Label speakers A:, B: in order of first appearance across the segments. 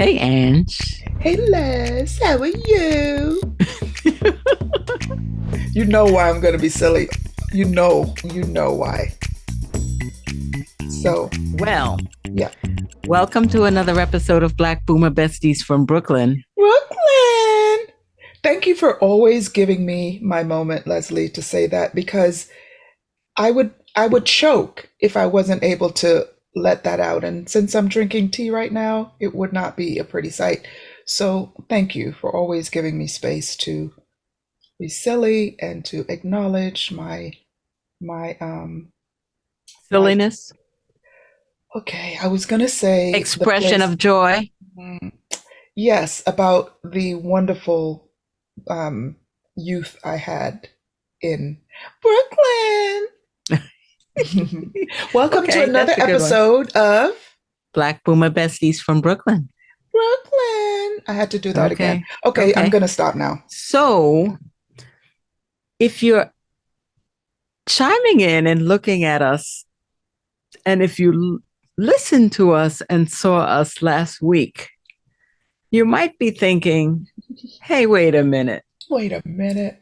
A: Hey, Ange.
B: Hey Les, how are you? You know why I'm gonna be silly. You know why. So,
A: Well,
B: yeah.
A: welcome to another episode of Black Boomer Besties from Brooklyn.
B: Brooklyn! Thank you for always giving me my moment, Leslie, to say that because I would choke if I wasn't able to let that out. And since I'm drinking tea right now, it would not be a pretty sight. So thank you for always giving me space to be silly and to acknowledge my my
A: Silliness,
B: okay, I was gonna say the
A: expression
B: place.
A: of joy.
B: Mm, yes, about the wonderful um, youth I had in Brooklyn. Welcome to
A: Okay,
B: another
A: that's a good one.
B: episode of
A: Black Boomer Besties from Brooklyn.
B: Brooklyn. I had to do that again.
A: Okay,
B: Okay, I'm
A: okay.
B: gonna stop now.
A: So, if you're chiming in and looking at us, and if you listened to us and saw us last week, you might be thinking, hey, wait a minute.
B: Wait a minute.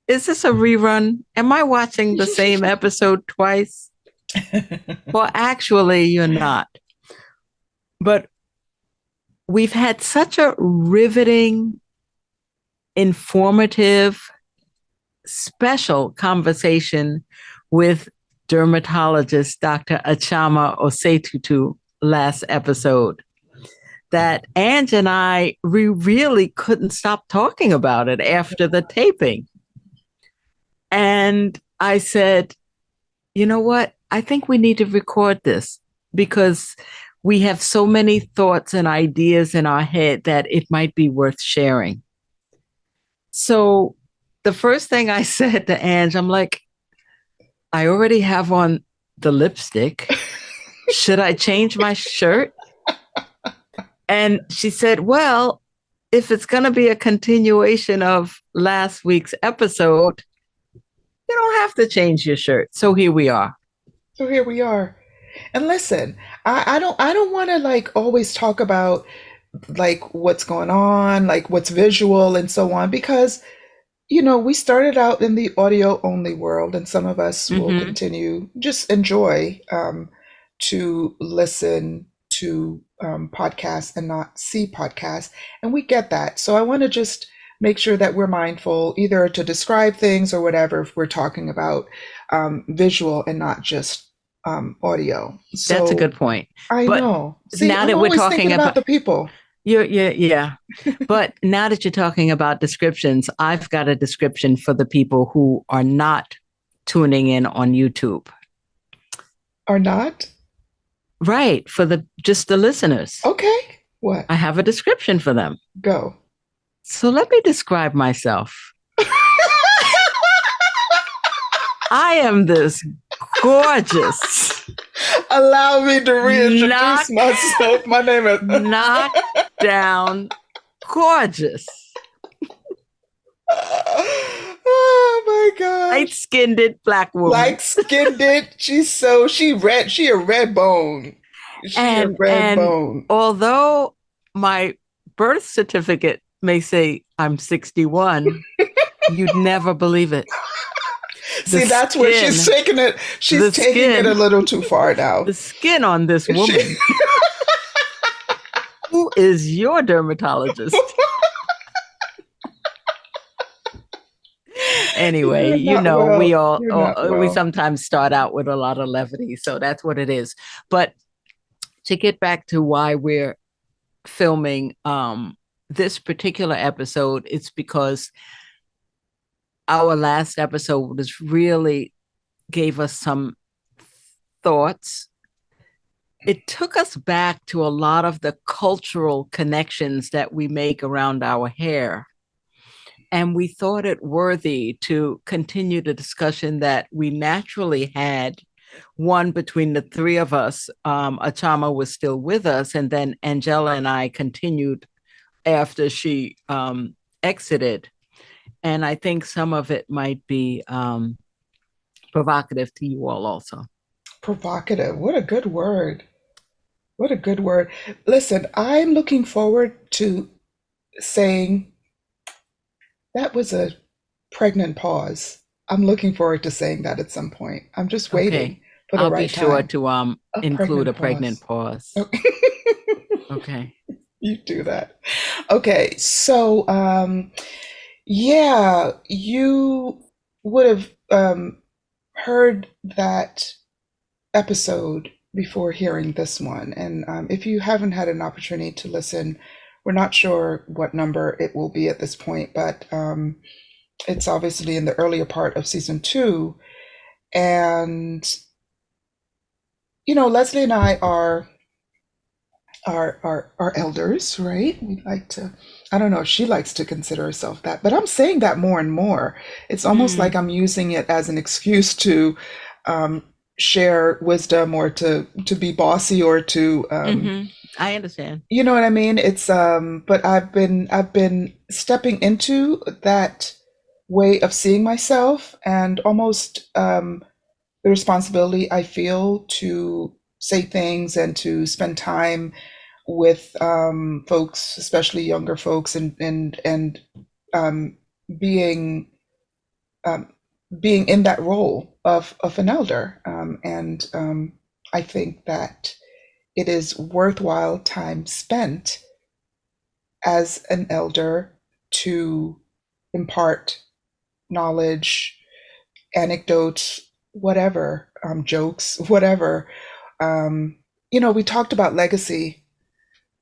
A: Is this a rerun? Am I watching the same episode twice? Well, actually, you're not. But we've had such a riveting, informative, special conversation with dermatologist Dr. Achiamah Osei-Tutu last episode that Ange and we really couldn't stop talking about it after the taping. And I said, you know what? I think we need to record this because we have so many thoughts and ideas in our head that it might be worth sharing. So the first thing I said to Ange, I'm like, I already have on the lipstick. Should I change my shirt? And she said, well, if it's going to be a continuation of last week's episode, you don't have to change your shirt. So here we are.
B: So here we are. And listen, I don't want to like always talk about like what's going on, like what's visual and so on, because we started out in the audio only world, and some of us will
A: Mm-hmm.
B: continue just enjoy to listen to podcasts and not see podcasts. And we get that. So I want to just make sure that we're mindful either to describe things or whatever if we're talking about visual and not just audio.
A: That's a
B: So
A: good point.
B: I
A: But
B: know. See,
A: now
B: I'm
A: that we're
B: always
A: talking
B: thinking about
A: about
B: the people.
A: yeah. But now that you're talking about descriptions, I've got a description for the people who are not tuning in on YouTube.
B: Or not?
A: Right, for the just the listeners.
B: Okay. What?
A: I have a description for them.
B: Go.
A: So let me describe myself. I am this gorgeous,
B: Allow me to
A: knock,
B: reintroduce myself. My name is.
A: knock down, gorgeous,
B: Oh my
A: light
B: gosh.
A: skinned black woman.
B: Like skinned it. She a red bone. She a red
A: And
B: bone.
A: although my birth certificate may say I'm 61, you'd never believe it. The
B: See, that's where she's
A: skin,
B: taking it. She's
A: the
B: taking it a
A: skin,
B: little too far now.
A: the skin on this
B: She,
A: woman. Who is your dermatologist? Anyway,
B: you're not well. You're not
A: we
B: well.
A: sometimes start out with a lot of levity, so that's what it is. But to get back to why we're filming this particular episode, it's because our last episode was really gave us some thoughts. It took us back to a lot of the cultural connections that we make around our hair. And we thought it worthy to continue the discussion that we naturally had. One between the three of us, Achiamah was still with us, and then Angella and I continued after she exited. And I think some of it might be provocative to you all also.
B: Provocative. What a good word. What a good word. Listen, I'm looking forward to saying that was a pregnant pause. I'm looking forward to saying that at some point. I'm just
A: Okay.
B: waiting for the
A: I'll be
B: right
A: sure
B: time.
A: to
B: A
A: include
B: pregnant
A: a pregnant
B: pause.
A: pause.
B: Okay.
A: Okay.
B: You do that. Okay, so yeah, you would have heard that episode before hearing this one. And if you haven't had an opportunity to listen, we're not sure what number it will be at this point, but it's obviously in the earlier part of season two. And, Leslie and I are elders, right? We like to, I don't know if she likes to consider herself that, but I'm saying that more and more. It's almost like
A: Mm,
B: I'm using it as an excuse to um, share wisdom or to be bossy or to
A: hmm. I understand.
B: you know what I mean? It's but I've been stepping into that way of seeing myself and almost the responsibility I feel to say things and to spend time with folks, especially younger folks, and um, being um, being in that role of an elder. And I think that it is worthwhile time spent as an elder to impart knowledge, anecdotes, whatever, jokes, whatever. Um, we talked about legacy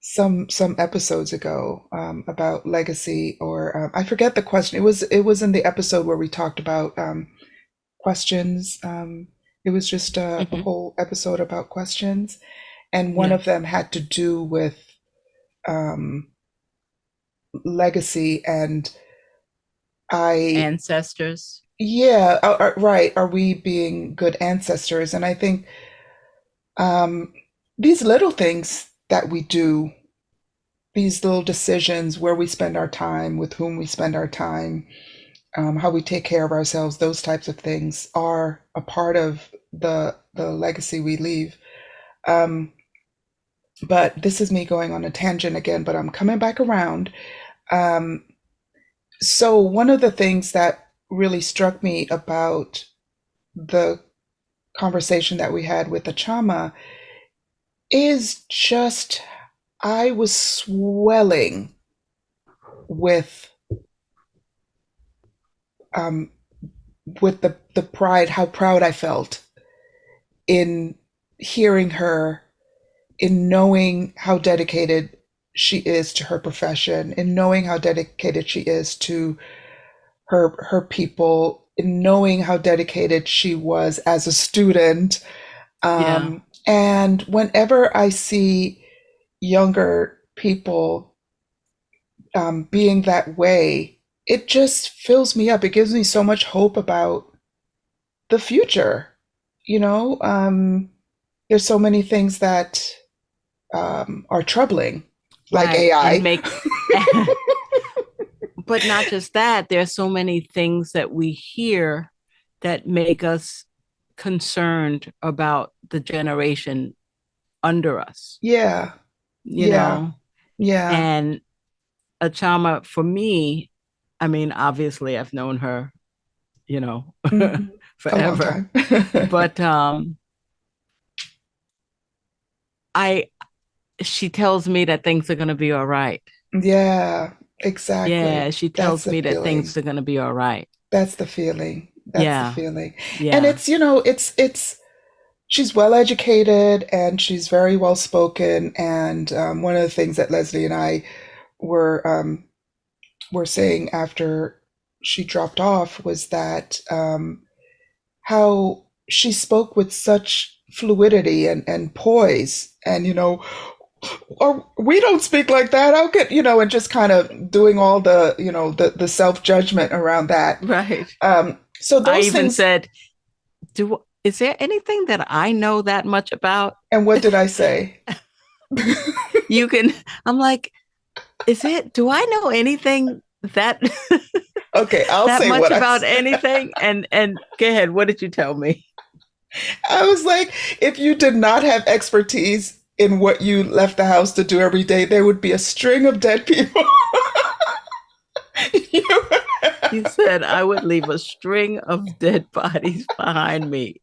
B: some episodes ago, about legacy, or I forget the question. It was in the episode where we talked about questions. It was just a
A: Hmm.
B: whole episode about questions, and one
A: Yeah.
B: of them had to do with um, legacy. And I,
A: Ancestors.
B: yeah, right. Are we being good ancestors? And I think um, these little things that we do, these little decisions, where we spend our time, with whom we spend our time, how we take care of ourselves, those types of things are a part of the legacy we leave. Um, but this is me going on a tangent again, but I'm coming back around. Um, so one of the things that really struck me about the conversation that we had with Achiamah is just I was swelling with um, with the pride, how proud I felt in hearing her, in knowing how dedicated she is to her profession, in knowing how dedicated she is to her people, in knowing how dedicated she was as a student.
A: Yeah.
B: And whenever I see younger people being that way, it just fills me up. It gives me so much hope about the future. There's so many things that are troubling, like
A: Right. And
B: AI.
A: make, but not just that, there's so many things that we hear that make us concerned about the generation under us,
B: Yeah,
A: you
B: yeah,
A: know?
B: yeah.
A: And Achama, for me, I mean, obviously I've known her, you know,
B: Hmm. A long
A: forever.
B: time.
A: But I she tells me that things are gonna be all right.
B: Yeah,
A: Yeah,
B: exactly.
A: she
B: That's
A: tells
B: the
A: me that
B: feeling.
A: things are gonna be all right.
B: That's the feeling. That's the
A: Yeah,
B: feeling. And
A: yeah.
B: it's she's well educated and she's very well spoken. And one of the things that Leslie and I were were saying after she dropped off was that how she spoke with such fluidity and poise, and or we don't speak like that. I'll get, and just kind of doing all the, the self judgment around that.
A: Right.
B: So
A: I
B: those
A: even
B: things.
A: said, "Do is there anything that I know that much about?"
B: And what did I say?
A: You can. I'm like, is it? Do I know anything that
B: Okay, I'll
A: that
B: say
A: much
B: what I
A: about
B: said.
A: anything? And go ahead. What did you tell me?
B: I was like, if you did not have expertise in what you left the house to do every day, there would be a string of dead people.
A: You said I would leave a string of dead bodies behind me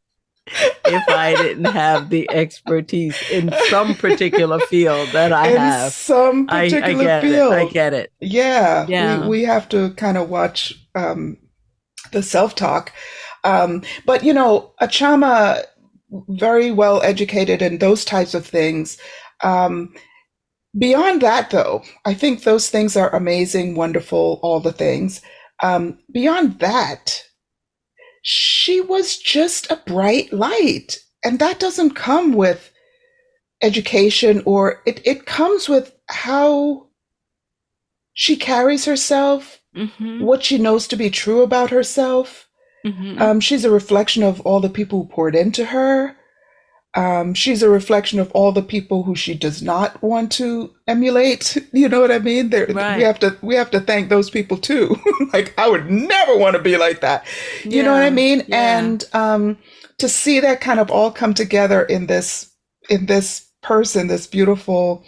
A: if I didn't have the expertise in some particular field that I
B: In
A: have.
B: some
A: I
B: particular
A: get it. I
B: field.
A: get it.
B: Yeah,
A: Yeah.
B: we have to kind of watch the self talk. But Achiamah, very well educated in those types of things. Um, Beyond that, though, I think those things are amazing, wonderful, all the things. Beyond that, she was just a bright light. And that doesn't come with education, or it comes with how she carries herself,
A: Mm-hmm.
B: what she knows to be true about herself.
A: Mm-hmm.
B: She's a reflection of all the people who poured into her. She's a reflection of all the people who she does not want to emulate. You know what I mean? We
A: Right.
B: have to thank those people too. Like I would never want to be like that. You know what I
A: Yeah.
B: mean?
A: Yeah.
B: And to see that kind of all come together in this person, this beautiful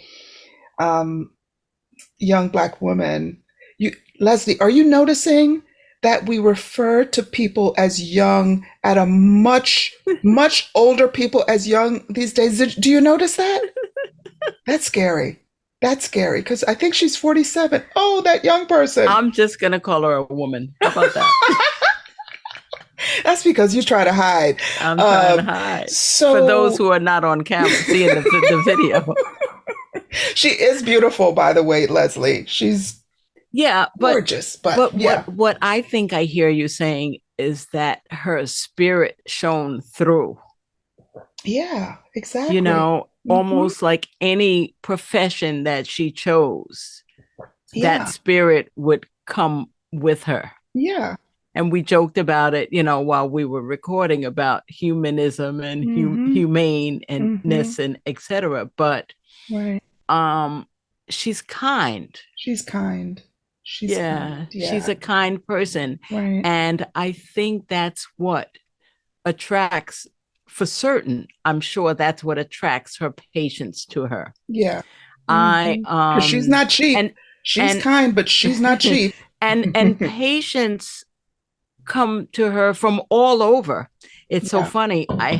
B: um, young black woman. You, Leslie, are you noticing that we refer to people as young at a much older people as young these days? Do you notice that? That's scary. That's scary because I think she's 47. Oh, that young person.
A: I'm just gonna call her a woman. How about that?
B: That's because you try to hide.
A: I'm trying to
B: Um,
A: hide. For those
B: so
A: who are not on camera seeing the video.
B: she is beautiful, by the way, Leslie. She's
A: Yeah,
B: gorgeous, but
A: but
B: yeah,
A: what I think I hear you saying is that her spirit shone through,
B: yeah, exactly. Hmm.
A: almost like any profession that she chose, that
B: Yeah,
A: spirit would come with her.
B: yeah.
A: And we joked about it, while we were recording about humanism and
B: Mm-hmm. Mm-hmm.
A: humaneness and etc. But
B: Right.
A: um, she's kind.
B: She's kind. She's kind.
A: Yeah, she's
B: Yeah.
A: a kind person.
B: Right.
A: And I think that's what attracts, for certain, I'm sure that's what attracts her patients to her.
B: Yeah.
A: I
B: Mm-hmm. Because she's not cheap.
A: and
B: She's
A: and
B: kind, but she's not cheap.
A: and patients come to her from all over. It's so
B: Yeah.
A: funny. I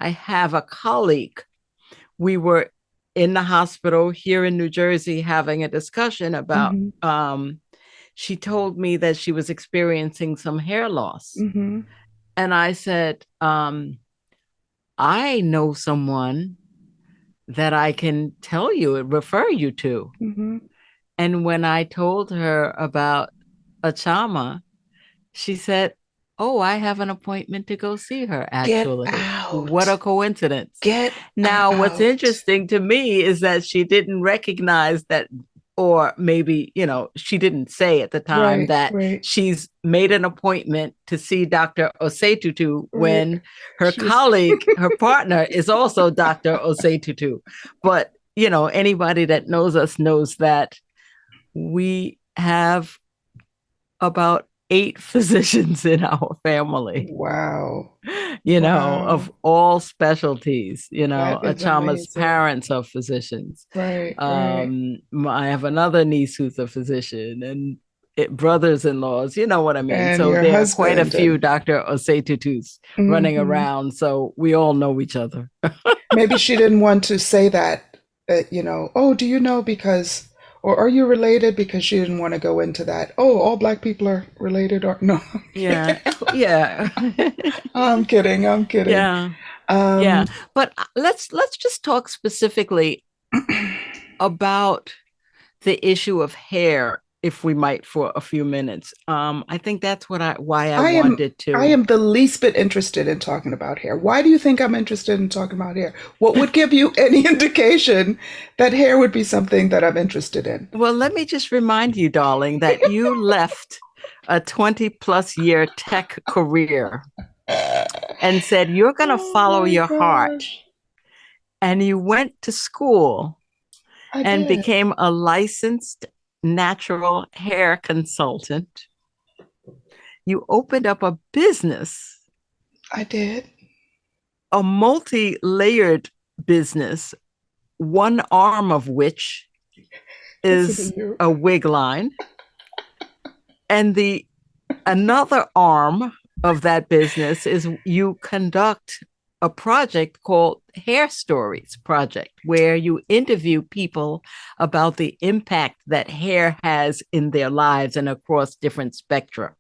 A: have a colleague. We were in the hospital here in New Jersey having a discussion about
B: Mm-hmm.
A: she told me that she was experiencing some hair loss.
B: Mm-hmm.
A: And I said, I know someone that I can tell you and refer you to.
B: Mm-hmm.
A: And when I told her about Achiamah, she said, "Oh, I have an appointment to go see her,
B: Get
A: actually." What a
B: out.
A: coincidence.
B: Get
A: Now, what's
B: out.
A: interesting to me is that she didn't recognize that, or maybe, she didn't say at the time
B: Right.
A: that
B: Right.
A: she's made an appointment to see Dr. Osei-Tutu
B: Right.
A: when her
B: She was.
A: colleague, her partner, is also Dr. Osei-Tutu. But, anybody that knows us knows that we have about 8 physicians in our family,
B: Wow. Wow.
A: of all specialties.
B: That is
A: Achiamah's
B: amazing.
A: parents are physicians.
B: Right. Right.
A: I have another niece who's a physician, and brothers-in-laws, you know what I mean?
B: And
A: So
B: your
A: there are quite a
B: husband
A: few
B: and
A: Dr. Osei-Tutus running
B: hmm
A: around. So we all know each other.
B: maybe she didn't want to say that, oh, do you know because, or are you related? Because she didn't want to go into that. Oh, all black people are related, or no?
A: Yeah. Yeah.
B: I'm kidding. I'm kidding.
A: Yeah. Yeah.
B: Um,
A: But let's just talk specifically about the issue of hair, if we might, for a few minutes. I think that's why I
B: I am
A: wanted
B: I
A: to.
B: am the least bit interested in talking about hair. Why do you think I'm interested in talking about hair? What would give you any indication that hair would be something that I'm interested in?
A: Well, let me just remind you, darling, that you left a 20 plus year tech career and said you're going to
B: Oh
A: follow
B: my
A: your heart.
B: gosh.
A: And you went to school
B: I
A: and
B: did.
A: became a licensed natural hair consultant. You opened up a business,
B: I did.
A: a multi layered business, one arm of which
B: Listen to
A: is
B: you.
A: a wig line, and the another arm of that business is you conduct a project called Hair Stories Project, where you interview people about the impact that hair has in their lives and across different spectra.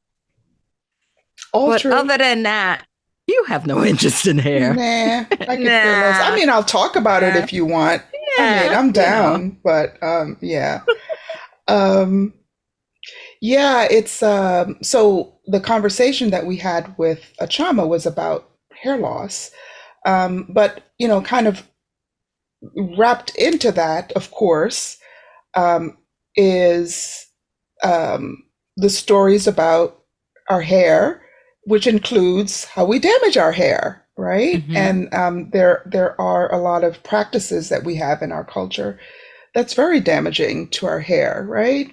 B: All
A: But
B: true.
A: other than that, you have no interest in hair.
B: Nah, I could care less. I
A: Nah,
B: mean, I'll talk about it
A: nah,
B: if you want. I mean,
A: yeah,
B: I'm
A: you know.
B: down, but yeah. Um, yeah, it's so the conversation that we had with Achiamah was about hair loss. But kind of wrapped into that, of course, um, is um, the stories about our hair, which includes how we damage our hair, right?
A: Mm-hmm.
B: And there are a lot of practices that we have in our culture that's very damaging to our hair, right?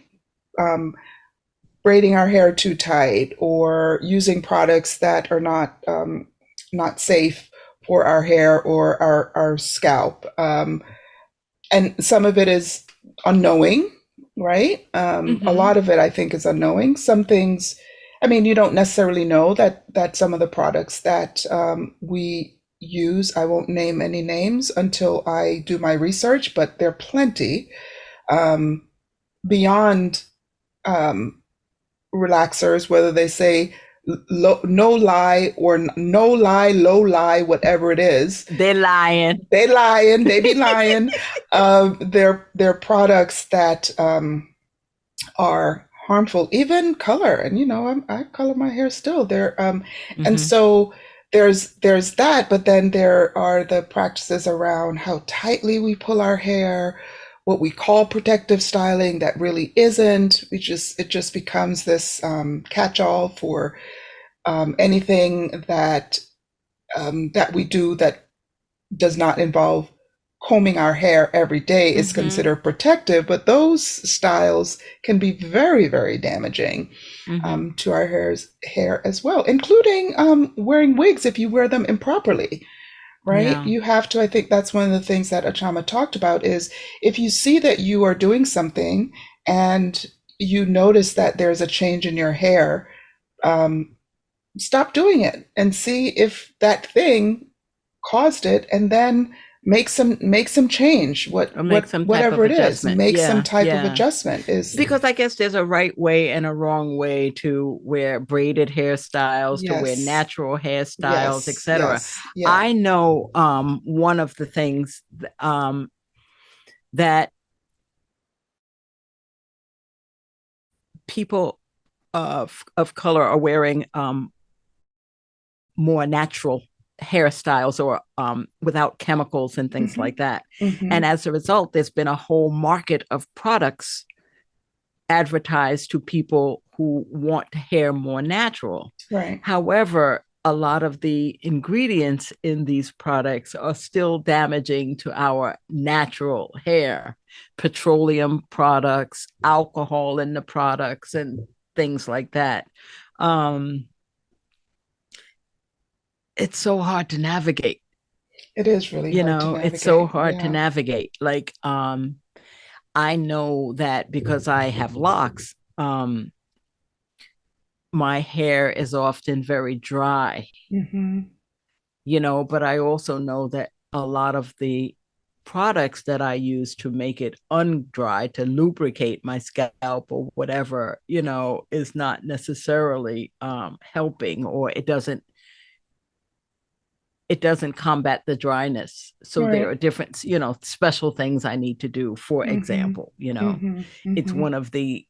B: Um, Braiding our hair too tight, or using products that are not safe for our hair or our scalp. And some of it is unknowing, right? A
A: Mm-hmm.
B: lot of it, I think, is unknowing. Some things, I mean, you don't necessarily know that some of the products that we use, I won't name any names until I do my research, but there are plenty um, beyond um, relaxers, whether they say no lie or no lie, low lie, whatever it is.
A: They're lying.
B: They lying, they be lying. They're products that are harmful, even color. And I color my hair still. And
A: Mm-hmm.
B: so there's that, but then there are the practices around how tightly we pull our hair, what we call protective styling that really isn't. It just becomes this catch-all for anything that we do that does not involve combing our hair every day is
A: Mm-hmm.
B: considered protective, but those styles can be very, very damaging
A: Mm-hmm.
B: to our hair as well, including wearing wigs if you wear them improperly. Right?
A: Yeah.
B: You have to. I think that's one of the things that Achama talked about is if you see that you are doing something and you notice that there's a change in your hair, um, stop doing it and see if that thing caused it, and then make some change,
A: Or make some type
B: whatever
A: of
B: it is,
A: adjustment.
B: make some
A: Yeah.
B: type of
A: Yeah.
B: adjustment is.
A: Because I guess there's a right way and a wrong way to wear braided hairstyles, to wear
B: Yes,
A: natural hairstyles,
B: yes,
A: etc.
B: yes, yeah.
A: I know one of the things that people of color are wearing more natural hairstyles or without chemicals and things
B: Mm-hmm,
A: like that.
B: mm-hmm,
A: And as a result, there's been a whole market of products advertised to people who want hair more natural.
B: right.
A: However, a lot of the ingredients in these products are still damaging to our natural hair. Petroleum products, alcohol in the products, and things like that. Um, it's so hard to navigate.
B: It is really hard to
A: It's so
B: navigate.
A: hard to
B: Yeah.
A: navigate. Like, I know that because I have locks, my hair is often very dry,
B: Mm-hmm,
A: but I also know that a lot of the products that I use to make it undry, to lubricate my scalp or whatever, is not necessarily helping, or it doesn't combat the dryness. So there
B: right.
A: are different, special things I need to do. For
B: Mm-hmm,
A: example,
B: mm-hmm,
A: it's
B: mm-hmm,
A: one of the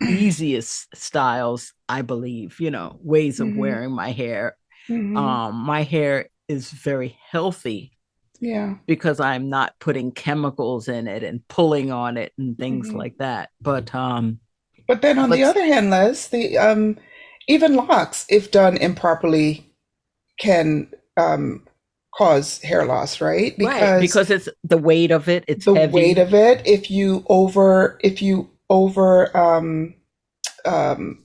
A: easiest styles, I believe, ways of
B: mm-hmm,
A: wearing my hair.
B: mm-hmm.
A: My hair is very healthy
B: Yeah.
A: because I'm not putting chemicals in it and pulling on it and things
B: Mm-hmm.
A: like that.
B: But then on the
A: But
B: other hand, Les, the even locks, if done improperly, can cause hair loss, right?
A: right,
B: Because
A: because it's the weight of it, it's
B: the weight
A: heavy,
B: of it, if you over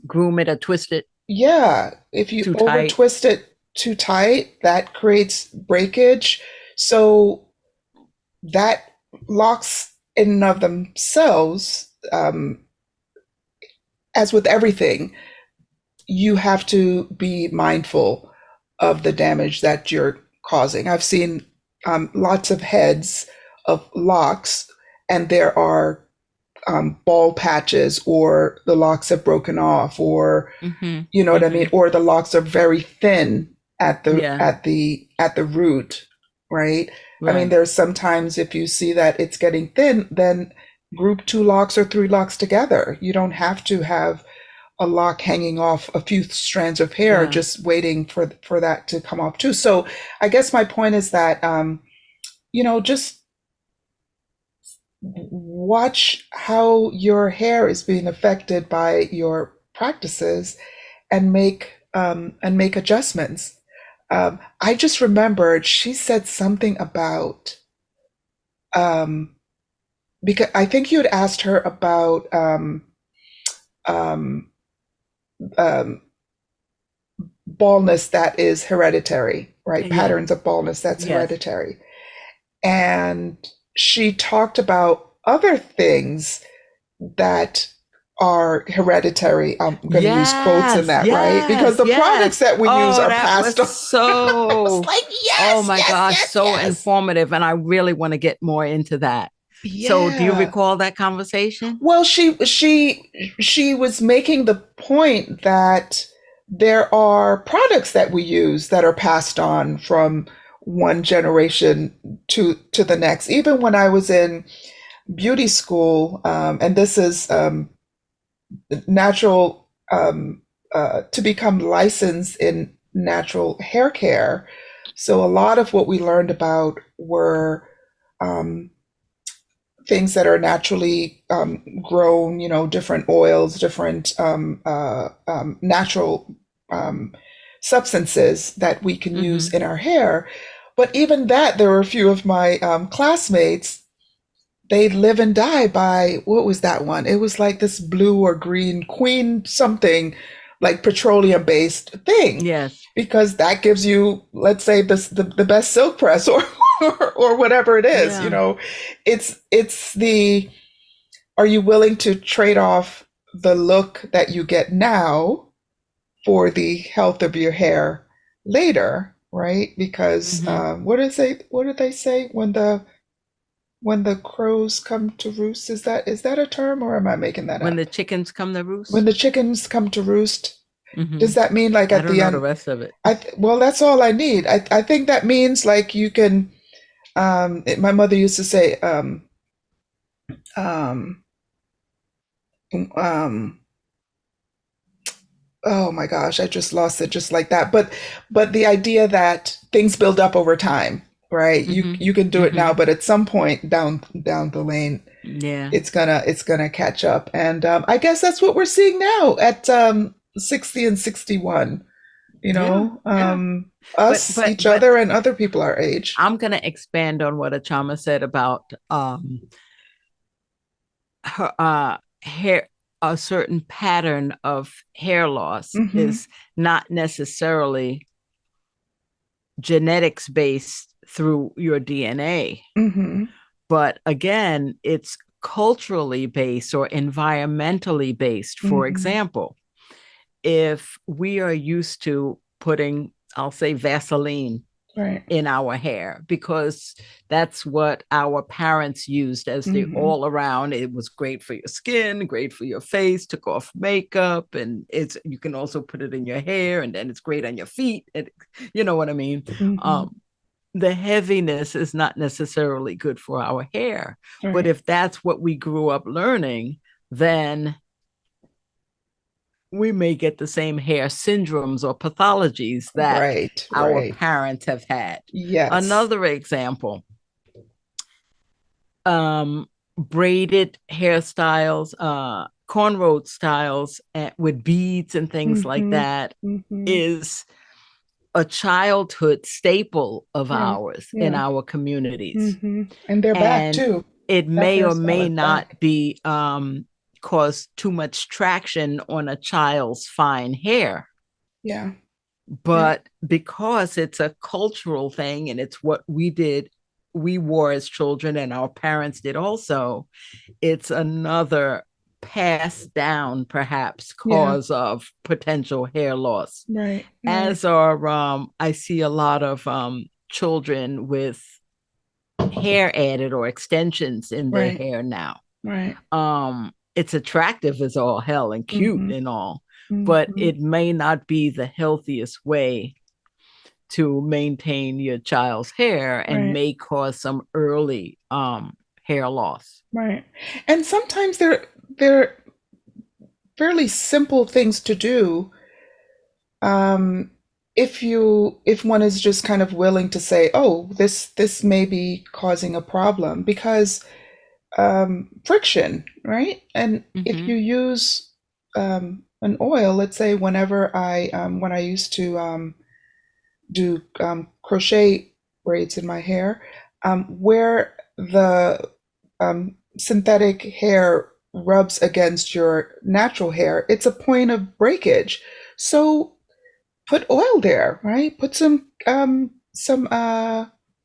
A: groom it or twist it
B: yeah, if you
A: too
B: over
A: tight.
B: twist it too tight, that creates breakage. So that locks in and of themselves, as with everything, you have to be mindful of the damage that you're causing. I've seen lots of heads of locks, and there are bald patches, or the locks have broken off, or
A: Mm-hmm.
B: you know what I mean,
A: Mm-hmm.
B: or the locks are very thin at the
A: Yeah.
B: at the at the root, right? I mean,
A: Right.
B: there's sometimes if you see that it's getting thin, then group two locks or three locks together. You don't have to have a lock hanging off a few strands of hair
A: Yeah.
B: just waiting for that to come off too. So I guess my point is that just watch how your hair is being affected by your practices, and make adjustments. I just remembered she said something about, um, because I think you had asked her about, um, um, baldness that is hereditary, right?
A: Yeah.
B: Patterns of baldness that's
A: Yes.
B: hereditary. And she talked about other things that are hereditary. I'm going to use quotes in
A: Yes,
B: that, right? Because
A: yes,
B: the products
A: yes.
B: that we use
A: Oh,
B: are
A: that
B: passed
A: was
B: on. I was
A: so,
B: like,
A: oh
B: yes,
A: my
B: yes,
A: gosh,
B: yes,
A: so
B: yes.
A: informative. And I really want to get more into that. So, do you
B: Yeah.
A: recall that conversation?
B: Well, she was making the point that there are products that we use that are passed on from one generation to the next. Even when I was in beauty school, and this is natural, to become licensed in natural hair care. So a lot of what we learned about were um, things that are naturally grown, different oils, different natural um, substances that we can use
A: Mm-hmm.
B: in our hair. But even that, there were a few of my classmates, they live and die by, what was that one? It was like this blue or green queen something, like petroleum based thing,
A: Yes.
B: because that gives you, let's say, the best silk press, or whatever it is.
A: Yeah.
B: It's the, are you willing to trade off the look that you get now for the health of your hair later, right? Because
A: Mm-hmm.
B: what did they say when the crows come to roost? Is that a term, or am I making that
A: When the
B: up?
A: chickens come to
B: When the
A: roost.
B: chickens come to roost,
A: Mm-hmm.
B: does that mean like
A: I
B: at
A: don't
B: the
A: know the
B: end?
A: rest of it.
B: Well, that's all I need. I think that means like you can. My mother used to say, um, um, oh my gosh, I just lost it just like that. But the idea that things build up over time, right? You
A: Mm-hmm.
B: you can do it now,
A: Mm-hmm.
B: but at some point down the lane,
A: Yeah.
B: it's gonna catch up. And I guess that's what we're seeing now at 60 and 61.
A: Yeah. Yeah. But
B: Us,
A: but
B: each
A: but
B: other, and other people our age.
A: I'm gonna expand on what Achama said about her hair, a certain pattern of hair loss
B: Mm-hmm.
A: is not necessarily genetics based through your DNA,
B: Mm-hmm.
A: but again, it's culturally based or environmentally based. For
B: Mm-hmm.
A: example, if we are used to putting, I'll say, Vaseline
B: Right.
A: in our hair because that's what our parents used as the
B: Mm-hmm.
A: all around. It was great for your skin, great for your face, took off makeup, and it's you can also put it in your hair, and then it's great on your feet. You know what I mean?
B: Mm-hmm.
A: The heaviness is not necessarily good for our hair, but
B: Right.
A: if that's what we grew up learning, then we may get the same hair syndromes or pathologies that
B: Right.
A: our
B: Right.
A: parents have had.
B: Yes.
A: Another example, braided hairstyles, cornrow styles with beads and things like
B: Mm-hmm.
A: that
B: Mm-hmm.
A: is a childhood staple of
B: Yeah.
A: ours in
B: Yeah.
A: our communities.
B: Mm-hmm. And they're back
A: And
B: too.
A: it
B: That
A: may or
B: hairstyle
A: may
B: is
A: not
B: back.
A: be cause too much traction on a child's fine hair,
B: Yeah. Yeah.
A: but because it's a cultural thing and it's what we did we wore as children and our parents did also, it's another passed down perhaps
B: Yeah.
A: cause of potential hair loss.
B: Right. Right.
A: As are I see a lot of children with hair added or extensions in their
B: Right.
A: hair now.
B: Right.
A: It's attractive as all hell and cute
B: Mm-hmm.
A: and all, but
B: Mm-hmm.
A: it may not be the healthiest way to maintain your child's hair and
B: Right.
A: may cause some early hair loss.
B: Right. And sometimes they're fairly simple things to do. Um, if one is just kind of willing to say, oh, this may be causing a problem because friction, right? And if
A: Mm-hmm.
B: you use an oil, let's say whenever when I used to do crochet braids in my hair, where the synthetic hair rubs against your natural hair, it's a point of breakage. So put oil there, right? Put some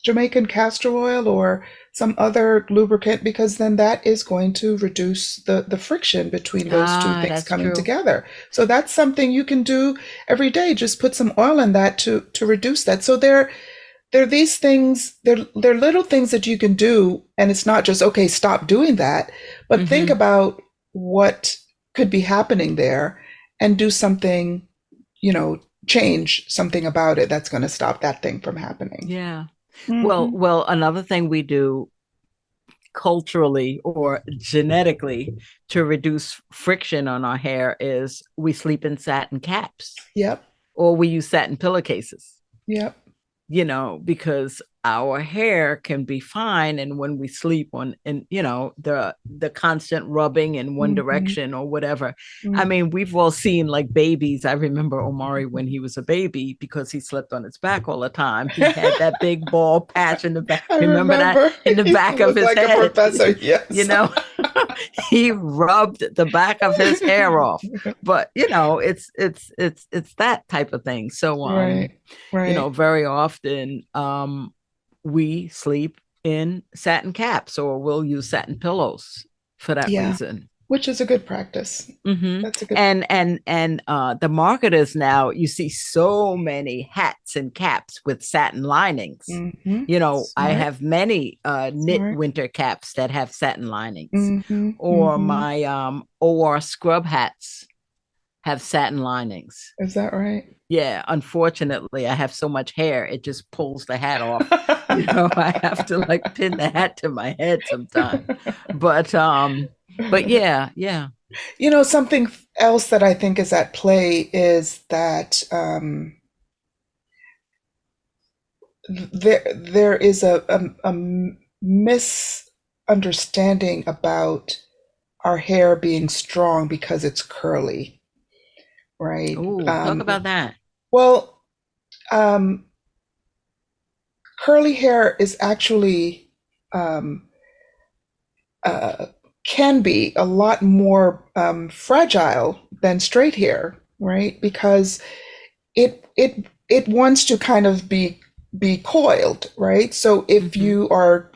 B: Jamaican castor oil or some other lubricant because then that is going to reduce the friction between those two
A: Ah,
B: things
A: that's
B: coming
A: true.
B: together. So that's something you can do every day. Just put some oil in that to reduce that. So there are these things, they're little things that you can do, and it's not just okay, stop doing that, but think
A: Mm-hmm.
B: about what could be happening there and do something, you know, change something about it that's going to stop that thing from happening.
A: Yeah.
B: Mm-hmm.
A: Well, another thing we do culturally or genetically to reduce friction on our hair is we sleep in satin caps
B: Yep.
A: or we use satin pillowcases,
B: Yep.
A: because our hair can be fine. And when we sleep on, and the constant rubbing in one
B: Mm-hmm.
A: direction or whatever. I
B: Mm.
A: mean, we've all seen like babies. I remember Omari when he was a baby because he slept on his back all the time. He had that big bald patch in the back.
B: I
A: Remember that
B: remember
A: in the
B: he used to
A: back of
B: look
A: his
B: like a
A: head?
B: professor.
A: you
B: Yes.
A: know, he rubbed the back of his hair off. But it's that type of thing. So
B: Right. Right.
A: very often we sleep in satin caps or we'll use satin pillows for that
B: Yeah.
A: reason.
B: Which is a good practice.
A: Mm-hmm.
B: That's a good.
A: And the marketers now, you see so many hats and caps with satin linings.
B: Mm-hmm.
A: I
B: Smart.
A: have many knit
B: Smart.
A: winter caps that have satin linings,
B: Mm-hmm.
A: or
B: Mm-hmm.
A: my or scrub hats have satin linings.
B: Is that right?
A: Yeah, unfortunately, I have so much hair, it just pulls the hat off. I have to like pin the hat to my head sometimes. But yeah, yeah.
B: Something else that I think is at play is that there is a misunderstanding about our hair being strong because it's curly, right?
A: Oh, talk about that.
B: Well, um, curly hair is actually um, uh, can be a lot more fragile than straight hair, right? Because it wants to kind of be coiled, right? So if
A: Mm-hmm.
B: you are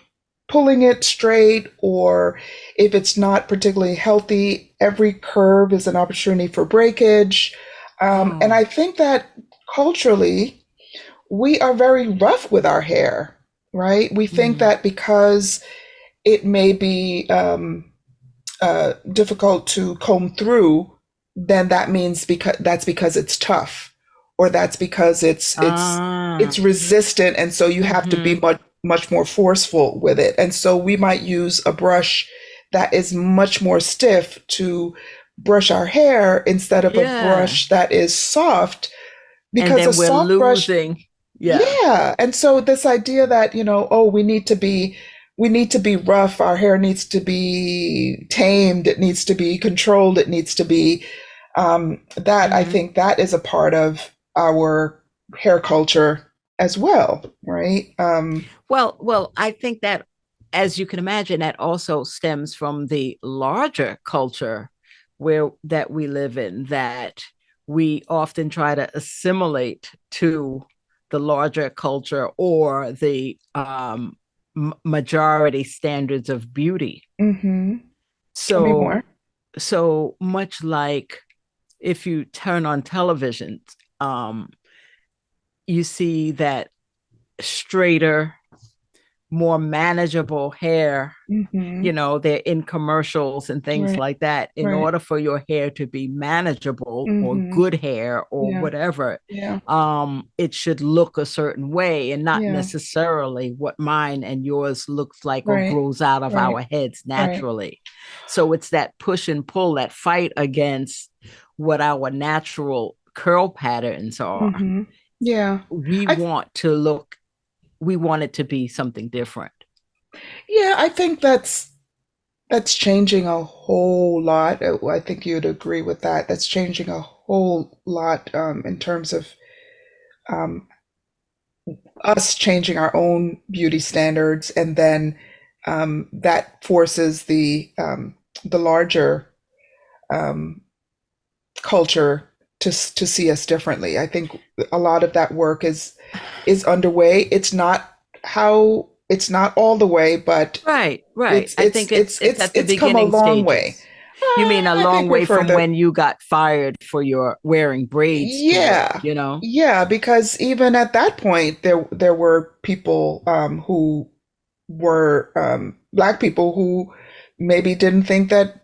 B: pulling it straight or if it's not particularly healthy, every curve is an opportunity for breakage. And
A: Oh.
B: I think that culturally, we are very rough with our hair, right? We think
A: Mm.
B: that because it may be difficult to comb through, then that means because it's tough, or that's because it's
A: Ah.
B: resistant, and so you have to be
A: Mm-hmm.
B: much more forceful with it. And so we might use a brush that is much more stiff to brush our hair instead of a
A: Yeah.
B: brush that is soft,
A: And
B: because a
A: then we're
B: soft brush.
A: losing. Yeah.
B: Yeah. And so this idea that, oh, we need to be rough, our hair needs to be tamed, it needs to be controlled, it needs to be that I
A: Mm-hmm.
B: think that is a part of our hair culture as well, right?
A: Well, I think that, as you can imagine, that also stems from the larger culture where that we live in, that we often try to assimilate to the larger culture or the majority standards of beauty.
B: Mm-hmm. Tell me
A: So
B: more.
A: so much like if you turn on television, um, you see that straighter, more manageable hair.
B: Mm-hmm.
A: They're in commercials and things
B: Right.
A: like that. In
B: Right.
A: order for your hair to be manageable or
B: Mm-hmm.
A: good hair or
B: Yeah.
A: whatever,
B: Yeah.
A: it should look a certain way and not
B: Yeah.
A: necessarily what mine and yours looks like or
B: Right.
A: grows out of
B: Right.
A: our heads
B: Right.
A: naturally. So it's that push and pull, that fight against what our natural curl patterns are.
B: Mm-hmm. Yeah.
A: We
B: I
A: want to look, we want it to be something different.
B: yeah, I think that's changing a whole lot. I think you'd agree with that. That's changing a whole lot in terms of um, us changing our own beauty standards, and then that forces the larger um, culture to see us differently. I think a lot of that work is underway. It's not all the way, but
A: Right, right.
B: it's
A: I
B: it's
A: think it's
B: it's
A: it's
B: it's
A: at the
B: it's come a
A: beginning
B: long way.
A: stages. You mean a
B: I
A: long
B: think we're
A: way from
B: further.
A: when you got fired for your wearing braids to work,
B: Yeah,
A: you know?
B: yeah, because even at that point, there were people who were black people who maybe didn't think that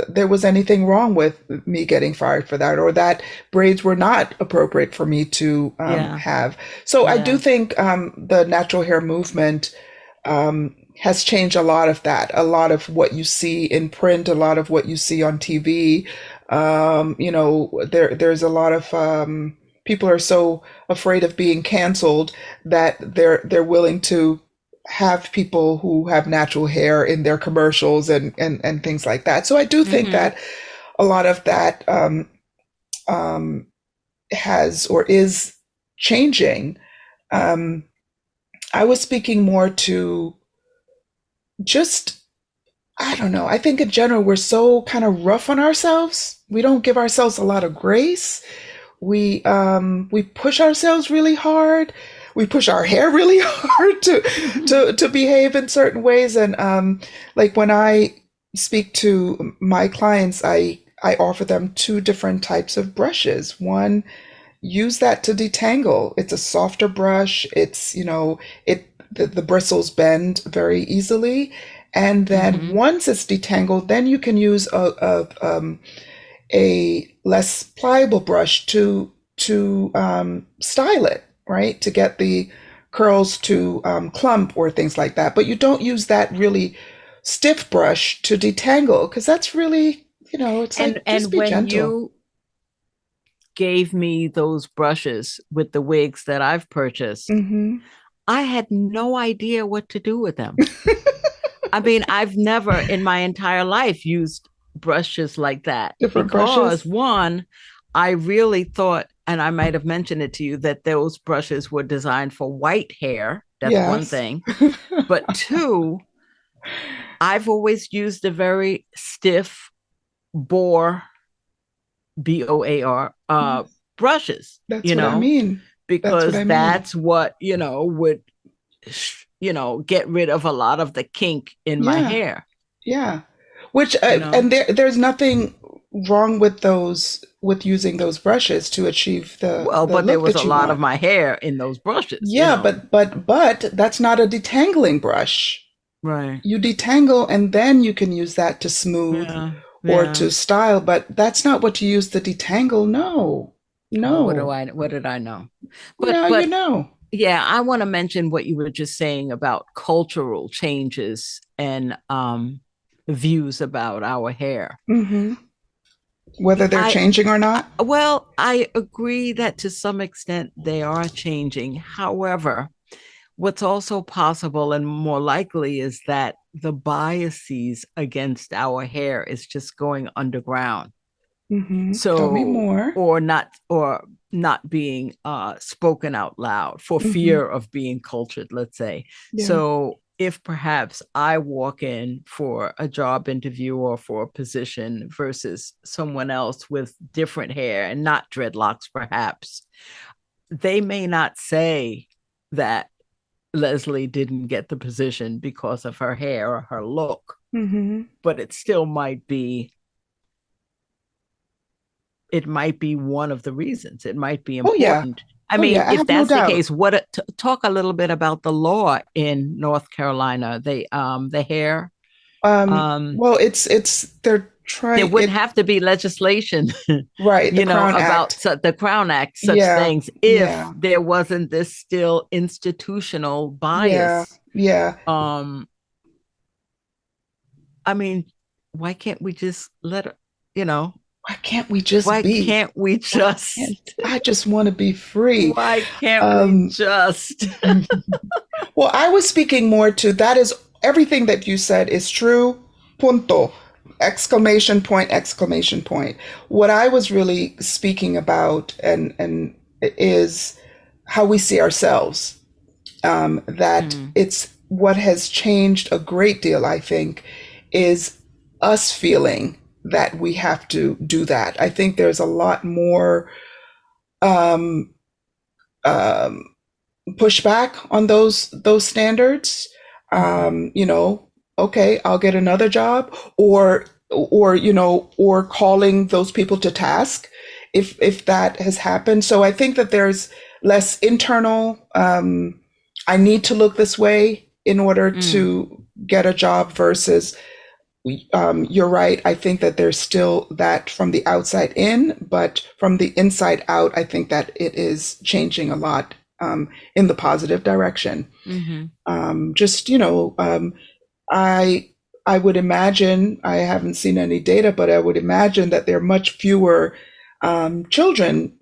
B: there was anything wrong with me getting fired for that, or that braids were not appropriate for me to
A: Yeah,
B: have. So I do
A: yeah.
B: think the natural hair movement has changed a lot of that, a lot of what you see in print, a lot of what you see on TV. There's a lot of people are so afraid of being canceled that they're willing to have people who have natural hair in their commercials and things like that. So I do think
A: Mm-hmm.
B: that a lot of that um, has or is changing. Um, I was speaking more to just, I don't know. I think in general, we're so kind of rough on ourselves. We don't give ourselves a lot of grace. We push ourselves really hard. We push our hair really hard to behave in certain ways. And like when I speak to my clients, I offer them two different types of brushes. One, use that to detangle. It's a softer brush. It's, the bristles bend very easily. And then
A: Mm-hmm.
B: once it's detangled, then you can use a less pliable brush to style it, right? To get the curls to clump or things like that. But you don't use that really stiff brush to detangle, because that's really, it's
A: And
B: like, just
A: and
B: be
A: when
B: gentle.
A: you gave me those brushes with the wigs that I've purchased,
B: Mm-hmm.
A: I had no idea what to do with them. I mean, I've never in my entire life used brushes like that
B: Different
A: because
B: brushes.
A: one, I really thought, and I might have mentioned it to you, that those brushes were designed for white hair. That's one
B: Yes.
A: thing. But two, I've always used a very stiff bore, BOAR,
B: Yes.
A: brushes,
B: That's what I mean. That's what
A: because
B: I mean.
A: that's what, would, get rid of a lot of the kink in my
B: Yeah.
A: hair,
B: Yeah. Which
A: you know?
B: and there's nothing wrong with those, with using those brushes to achieve
A: Well,
B: the
A: but there
B: look
A: was
B: that
A: a
B: you
A: lot of
B: want.
A: my hair in those brushes,
B: Yeah, but that's not a detangling brush.
A: Right.
B: You detangle and then you can use that to smooth
A: Yeah.
B: or
A: Yeah.
B: to style, but that's not what you use to detangle. No.
A: Well,
B: No.
A: what did I know? But
B: Now you
A: but
B: know.
A: yeah, I want to mention what you were just saying about cultural changes and views about our hair.
B: Hmm. Whether they're
A: I
B: changing or not.
A: well, I agree that to some extent they are changing. However, what's also possible and more likely is that the biases against our hair is just going underground.
B: Tell me
A: So,
B: more.
A: or not being spoken out loud for
B: Hmm.
A: fear of being cultured, let's say.
B: Yeah.
A: So if perhaps I walk in for a job interview or for a position versus someone else with different hair and not dreadlocks, perhaps, they may not say that Leslie didn't get the position because of her hair or her look,
B: Mm-hmm.
A: but it might be one of the reasons. It might be
B: Oh yeah.
A: important. I
B: Oh
A: mean,
B: yeah. I
A: if
B: have no
A: that's the
B: doubt.
A: case, talk a little bit about the law in North Carolina. The hair.
B: Well, it's they're
A: There
B: trying
A: wouldn't
B: it
A: have to be legislation,
B: right. The Crown
A: about
B: Act.
A: the Crown Act, such
B: Yeah.
A: things, if
B: Yeah.
A: there wasn't this still institutional
B: Yeah.
A: bias.
B: Yeah.
A: Um, I mean, why can't we just you know,
B: Why can't we just
A: why
B: be?
A: can't we
B: Why can't
A: just,
B: I just want to be free?
A: why can't we
B: Um,
A: just?
B: well, I was speaking more to that is everything that you said is true. Punto. Exclamation point, exclamation point. What I was really speaking about and is how we see ourselves. That
A: Mm,
B: it's what has changed a great deal, I think, is us feeling that we have to do that. I think there's a lot more um, um, pushback on those standards.
A: mhm.
B: You know, okay, I'll get another job, or or calling those people to task if that has happened. So I think that there's less internal. I need to look this way in order
A: Mm,
B: to get a job versus you're right. I think that there's still that from the outside in, but from the inside out, I think that it is changing a lot in the positive direction.
A: mhm.
B: Just I I would imagine I haven't seen any data, but I would imagine that there are much fewer children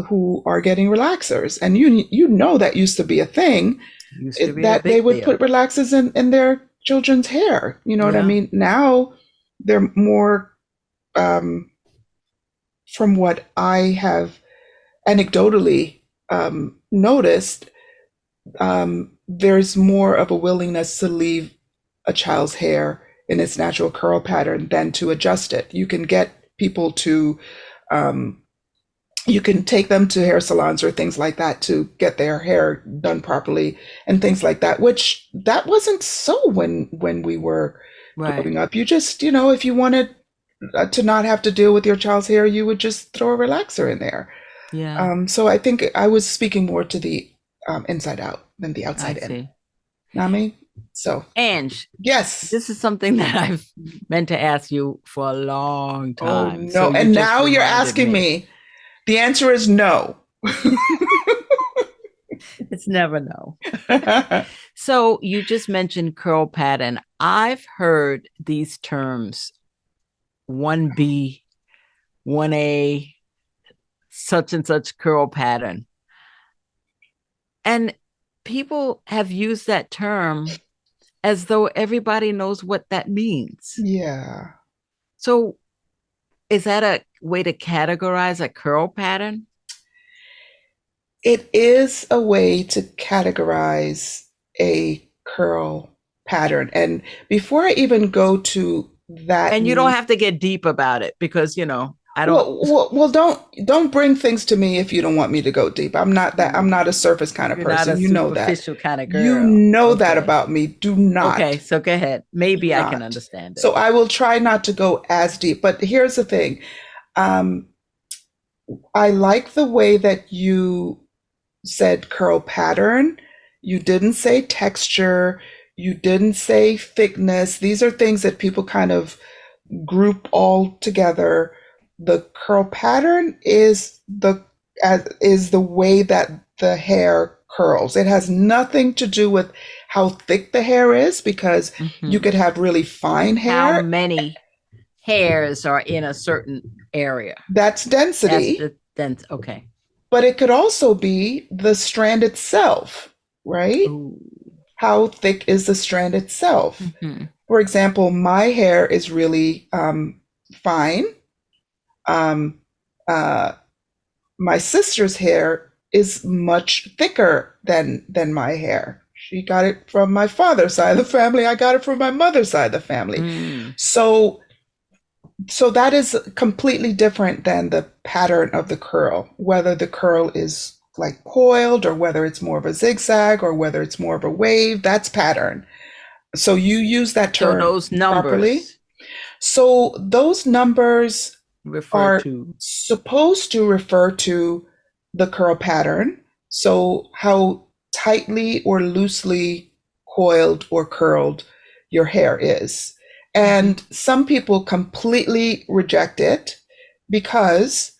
B: who are getting relaxers, and you know that used to be a thing
A: Used to be a
B: that they
A: big
B: would
A: deal.
B: put relaxers in their children's hair. You know what I
A: Yeah.
B: mean? Now they're more, um, from what I have anecdotally noticed, there's more of a willingness to leave a child's hair in its natural curl pattern than to adjust it. You can get people to um, you can take them to hair salons or things like that to get their hair done properly and things like that, which that wasn't so when we were
A: Right.
B: growing up. You just, if you wanted to not have to deal with your child's hair, you would just throw a relaxer in there.
A: Yeah.
B: So I think I was speaking more to the inside out than the
A: I
B: outside in.
A: see.
B: Nami? So,
A: Ange,
B: yes.
A: this is something that I've meant to ask you for a long
B: Oh,
A: time. So
B: no.
A: you
B: And
A: just
B: now you're
A: reminded
B: asking
A: me.
B: me. The answer is no.
A: It's never no. So you just mentioned curl pattern. I've heard these terms 1B, 1A, such and such curl pattern. And people have used that term as though everybody knows what that means.
B: Yeah.
A: So is that a way to categorize a curl pattern?
B: It is a way to categorize a curl pattern. And before I even go to that
A: And you don't
B: mean,
A: have to get deep about it because, I don't,
B: well, don't bring things to me if you don't want me to go deep. I'm not a surface kind of
A: you're not a
B: person. You know that.
A: superficial kind of
B: You
A: girl.
B: know that
A: Okay.
B: about me. Do
A: Okay.
B: not.
A: So go ahead.
B: Do
A: Maybe I can
B: not.
A: understand it.
B: So I will try not to go as deep. But here's the thing. Um, I like the way that you said curl pattern. You didn't say texture. You didn't say thickness. These are things that people kind of group all together. The curl pattern is the way that the hair curls. It has nothing to do with how thick the hair is because you
A: Mhm.
B: could have really fine
A: How
B: hair.
A: many hairs are in a certain area?
B: That's
A: That's
B: density,
A: then okay.
B: but it could also be the strand itself, right?
A: Ooh.
B: How thick is the strand itself?
A: Mhm.
B: For example, my hair is really fine. Um, uh, my sister's hair is much thicker than my hair. She got it from my father's side of the family. I got it from my mother's side of the family.
A: Mm.
B: So so that is completely different than the pattern of the curl, whether the curl is like coiled, or whether it's more of a zigzag, or whether it's more of a wave. That's pattern. So you use that
A: So
B: term
A: those
B: properly.
A: numbers
B: So those numbers
A: refer
B: are
A: to.
B: supposed to refer to the curl pattern. So how tightly or loosely coiled or curled your hair is.
A: Mhm.
B: And some people completely reject it because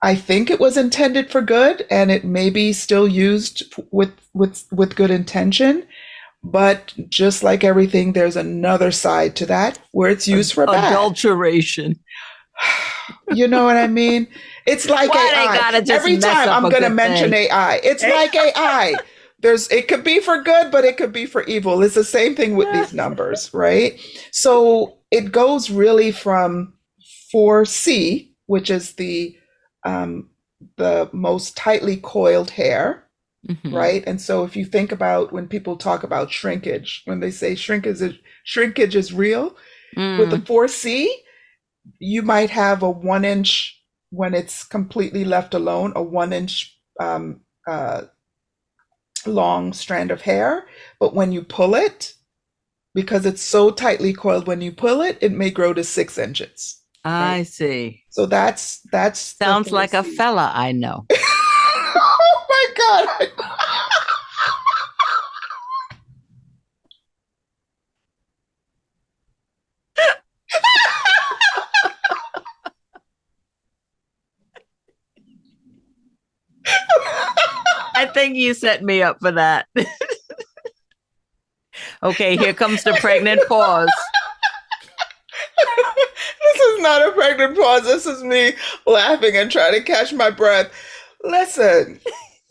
B: I think it was intended for good and it may be still used with good intention. But just like everything, there's another side to that where it's used for bad.
A: Adulteration.
B: You know what I mean? It's like
A: Why they
B: AI.
A: gotta just
B: Every
A: mess
B: time
A: up
B: I'm
A: a
B: going to
A: good
B: mention
A: thing?
B: AI, it's
A: Hey.
B: like AI. It could be for good, but it could be for evil. It's the same thing with these numbers, right? So it goes really from 4C, which is um, the most tightly coiled hair,
A: Mhm.
B: right? And so if you think about when people talk about shrinkage, when they say shrinkage is real, with the
A: Mm,
B: 4C, you might have a 1 inch when it's completely left alone, a 1 inch long strand of hair. But when you pull it, because it's so tightly coiled, when you pull it, it may grow to 6 inches, right?
A: I see.
B: So that's the
A: Sounds like a
B: 4C.
A: fella I know.
B: Oh my God.
A: I think you set me up for that. Okay, here comes the pregnant pause.
B: This is not a pregnant pause. This is me laughing and trying to catch my breath. Listen,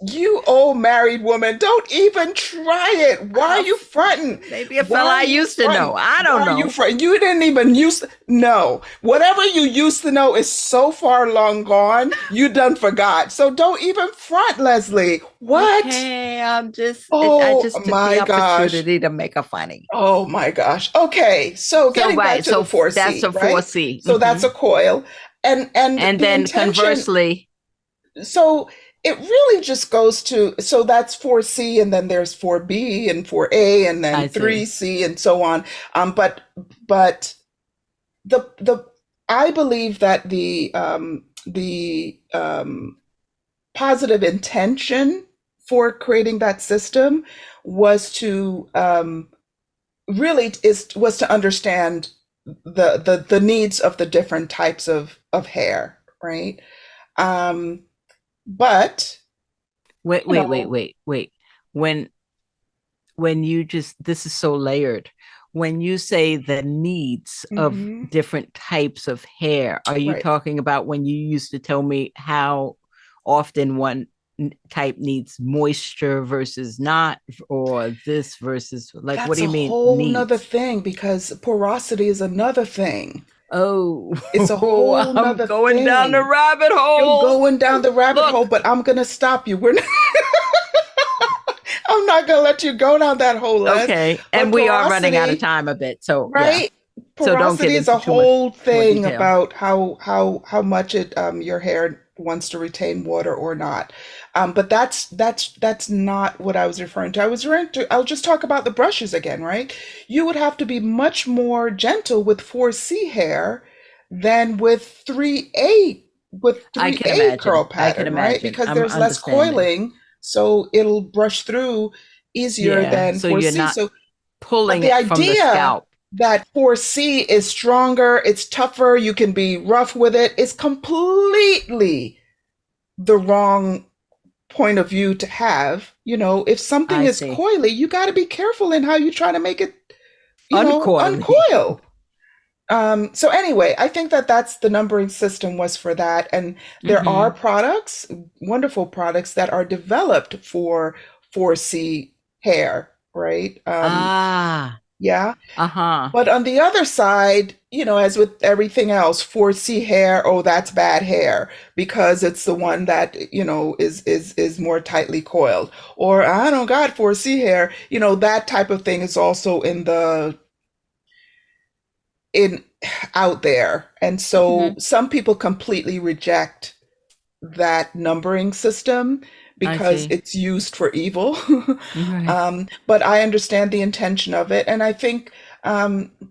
B: you old married woman, don't even try it. Why are
A: Uh,
B: you fronting?
A: Maybe a
B: Why
A: fella
B: are
A: I
B: you
A: used to know.
B: fronting?
A: I
B: Why
A: don't
B: are you
A: know.
B: fronting? You didn't even use no. Whatever you used to know is so far long gone. You done forgot. So don't even front, Leslie. What?
A: Okay, I
B: Oh
A: just took the
B: my gosh.
A: opportunity to make a funny.
B: Oh my gosh. Okay. So
A: So
B: getting back
A: right,
B: to the
A: that's
B: 4C,
A: a
B: right?
A: 4C.
B: So that's a coil. And
A: And
B: the
A: then
B: intention,
A: conversely,
B: so it really just goes to, so that's 4C, and then there's 4B and 4A and
A: I
B: then
A: see.
B: 3C and so on. But the I believe that the positive intention for creating that system was to really is was to understand the needs of the different types of hair, right? Um, but
A: Wait,
B: you
A: wait, wait,
B: know,
A: wait, wait. When when you just this is so layered. When you say the needs of
B: mhm,
A: different types of hair, are you
B: right.
A: talking about when you used to tell me how often one type needs moisture versus not, or this versus like what
B: That's
A: do
B: a
A: you mean
B: whole nother
A: needs?
B: thing because porosity is another thing.
A: Oh,
B: It's a whole
A: I'm
B: nother
A: going down the
B: thing.
A: rabbit
B: You're
A: hole.
B: going down the rabbit hole,
A: Look,
B: but I'm gonna stop you. We're not, I'm not gonna let you go down that hole, Les.
A: okay,
B: But
A: and we are running out of
B: porosity,
A: time a bit, so yeah.
B: right?
A: So don't get
B: Porosity is
A: into
B: a
A: too much
B: whole
A: more
B: thing
A: detail.
B: about how much it your hair wants to retain water or not. But that's not what I was referring to. I was referring to. I'll just talk about the brushes again, right? You would have to be much more gentle with 4C hair than with
A: I can
B: 3A
A: imagine.
B: curl
A: I can
B: pattern, right?
A: imagine.
B: Because
A: I'm
B: there's less
A: understanding.
B: coiling, so it'll brush through easier
A: Yeah.
B: than
A: So you're
B: 4C.
A: not
B: So but
A: pulling
B: the
A: it from the
B: idea
A: scalp.
B: that 4C is stronger, it's tougher, you can be rough with it, is completely the wrong point of view to have. If something
A: I
B: is
A: see.
B: coily, you got to be careful in how you try to make it,
A: Uncoily.
B: uncoil. So anyway, I think that that's the numbering system was for that, and there are
A: Mm-hmm.
B: products, wonderful products that are developed for 4C hair, right?
A: Ah.
B: Yeah.
A: Uh-huh.
B: But on the other side, as with everything else, 4C hair, oh, that's bad hair because it's the one that, is more tightly coiled. Or I don't got 4C hair, that type of thing is also in out there. And so
A: Mm-hmm.
B: some people completely reject that numbering system
A: I
B: because
A: see.
B: it's used for evil.
A: Right.
B: But I understand the intention of it. And I think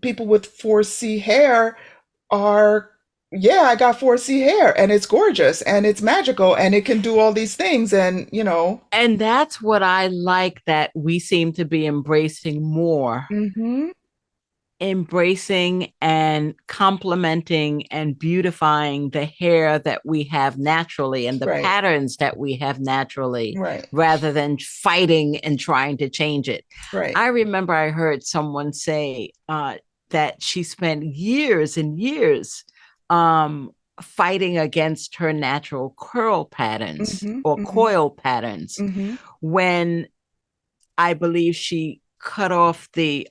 B: people with 4C hair are, yeah, I got 4C hair and it's gorgeous and it's magical and it can do all these things. And,
A: And that's what I like that we seem to be embracing more,
B: hmm
A: embracing and complementing and beautifying the hair that we have naturally and the
B: right,
A: patterns that we have naturally
B: right,
A: rather than fighting and trying to change it.
B: right.
A: I remember I heard someone say that she spent years and years fighting against her natural curl patterns
B: hmm
A: or
B: hmm
A: coil patterns
B: hmm
A: when I believe she cut off the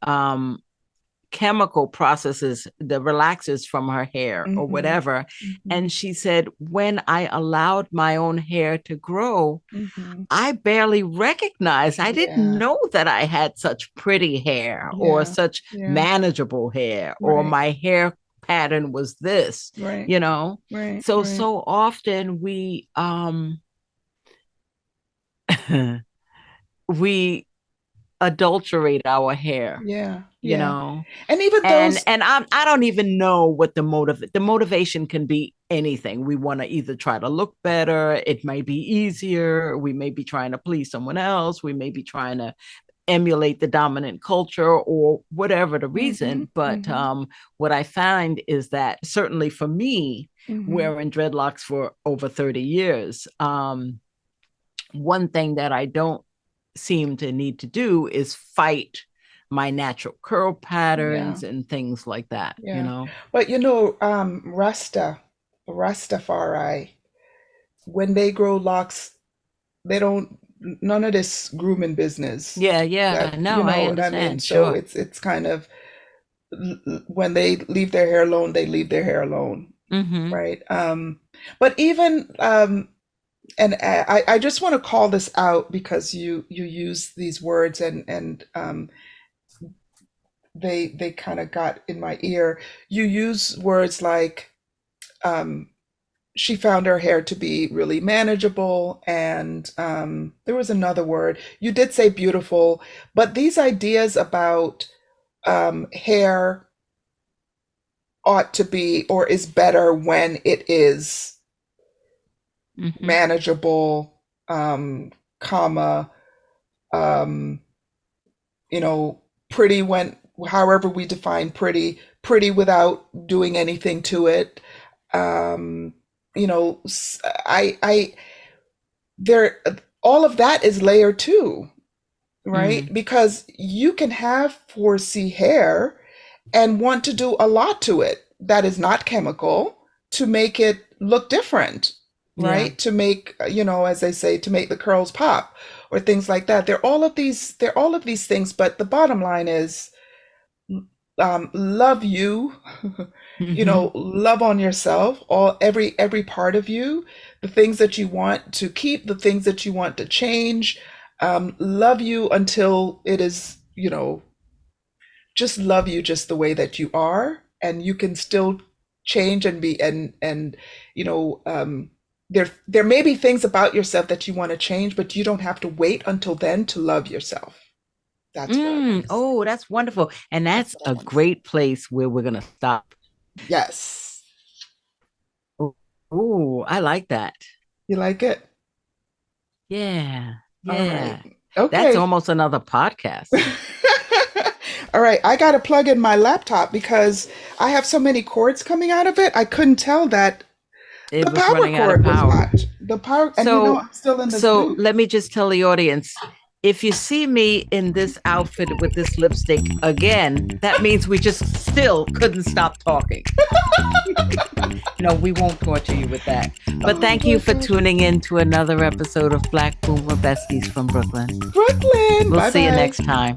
A: chemical processes, the relaxers from her hair or
B: hmm
A: whatever.
B: hmm
A: And she said, when I allowed my own hair to grow,
B: hmm
A: I barely recognized, I didn't
B: Yeah,
A: know that I had such pretty hair or
B: yeah,
A: such
B: yeah.
A: manageable hair or
B: Right,
A: my hair pattern was this,
B: right,
A: you know?
B: right,
A: So,
B: right.
A: so often we adulterate our hair,
B: Yeah,
A: you
B: yeah.
A: know?
B: And even
A: and
B: those,
A: and I don't even know what the motivation can be anything. We want to either try to look better, it may be easier, we may be trying to please someone else, we may be trying to emulate the dominant culture or whatever the
B: hmm
A: reason. But
B: hmm
A: what I find is that certainly for me,
B: hmm
A: wearing dreadlocks for over 30 years, one thing that I don't seem to need to do is fight my natural curl
B: yeah,
A: patterns and things like that, you
B: yeah.
A: know?
B: But Rastafari, when they grow locks, they don't, none of this grooming business.
A: Yeah, yeah.
B: That,
A: No, I
B: what I mean?
A: understand.
B: So
A: Sure.
B: it's kind of, when they leave their hair alone, they leave their hair alone,
A: Mm-hmm.
B: right? But even and I just want to call this out because you use these words and they kind of got in my ear. You use words like um, she found her hair to be really manageable, and there was another word. You did say beautiful, but these ideas about hair ought to be or is better when it is
A: Mm-hmm.
B: manageable, comma, um, pretty when, however we define pretty, pretty without doing anything to it. Um, you know, I, there, all of that is layer two, right?
A: Mm.
B: Because you can have 4C hair and want to do a lot to it that is not chemical to make it look different,
A: Yeah.
B: right? To make, as they say, to make the curls pop or things like that. They're all of these things, but the bottom line is love you,
A: Mm-hmm.
B: love on yourself, every part of you, the things that you want to keep, the things that you want to change. Love you until it is, just love you just the way that you are, and you can still change and be and you know there may be things about yourself that you want to change, but you don't have to wait until then to love yourself. That's what I want to say.
A: Oh, that's wonderful. And
B: That's
A: that's
B: what I
A: a
B: want to say.
A: great place where we're gonna stop.
B: Yes.
A: Oh, I like that.
B: You like it?
A: Yeah.
B: All right.
A: Yeah. That's
B: Okay.
A: almost another podcast.
B: All right, I got to plug in my laptop because I have so many cords coming out of it. I couldn't tell that
A: It
B: the
A: was
B: power
A: running out of
B: cord was
A: power.
B: hot. The power, and
A: So,
B: I'm still in this
A: so
B: booth.
A: let me just tell the audience, if you see me in this outfit with this lipstick again, that means we just still couldn't stop talking. No, we won't torture you with that. But
B: Oh
A: thank
B: my
A: you for
B: God.
A: tuning in to another episode of Black Boomer Besties from Brooklyn.
B: Brooklyn.
A: We'll
B: Bye
A: see you
B: bye.
A: next time.